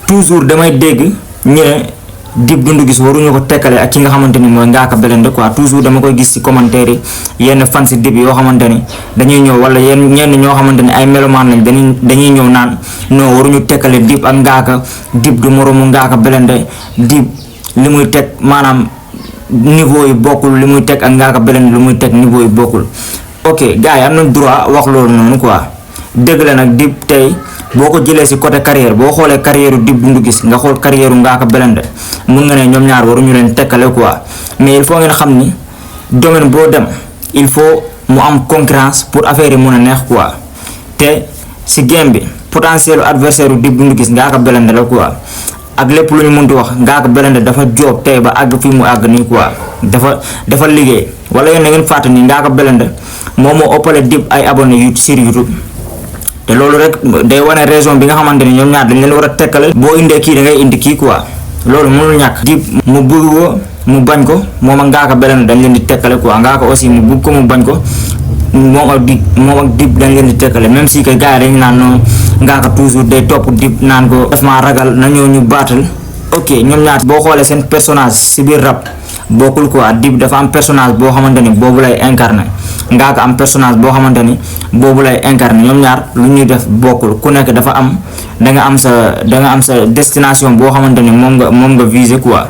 toujours damay dégg ñu ne Dip Doundou Guiss waruñu ko tekkale ak ki nga xamante ni mooy Ngaaka Blindé quoi toujours dama koy gis ci commentaire yi yenn fans Dip yoo xamante ni dañuy ñëw wala ñenn ñoo xamante ni ay melomaan lañ dañuy ñëw naan non waruñu tekkale Dip ak Ngaaka, Dip du moromu Ngaaka Blindé, Dip li muy teg maanaam niveau yi bokkul, li muy teg ak Ngaaka Blindé lu muy teg niveau yi bokkul. ok gars yi am nañ droit wax loolu noonu quoi dëgg la nag Dip tey boo ko jëlee ci côté carrière boo xoolee carrière Dip Doundou Guiss nga xool carrière Ngaaka Blindé mun nga ne ñoom ñaar waruñu leen tekkale quoi mais il faut ngeen xam ni domaine boo dem il faut mu am concurrence pour affaire yi mun a neex quoi te ci game bi potentiel adversaire Dip Doundou Guiss Ngaaka Blindé la quoi ak lépp lu ñu mun di wax Ngaaka Blindé dafa joob tey ba àgg fii mu àgg nii quoi dafa liggéey wala yéen na ngeen fàtte ni Ngaaka Blindé moom moo ëppale Dip ay abonné yu sur YouTube te loolu rek day wane raison bi nga xamante ni ñoom ñaar dañ leen war a tekkale boo indee kii da ngay indi kii quoi loolu mënul ñàkk. Dip mu bëgg ko mu bañ ko moom ak Ngaaka Blindé dañ leen di tekkale quoi Ngaaka aussi mu bëgg ko mu bañ ko moom ak Dip dañ leen di tekkale même si que gars yi dañu naan noonu Ngaaka toujours day topp Dip naan ko daf maa ragal na ñëw ñu baatal. ok ñoom ñaar boo xoolee seen personnage ci biir rap bokkul quoi Dip dafa am personnage boo xamante ni boobu lay incarné Ngaaka am personnage boo xamante ni boobu lay incarné ñoom ñaar lu ñuy def bokkul ku nekk dafa am da nga am sa destination boo xamante ni moom nga viser quoi.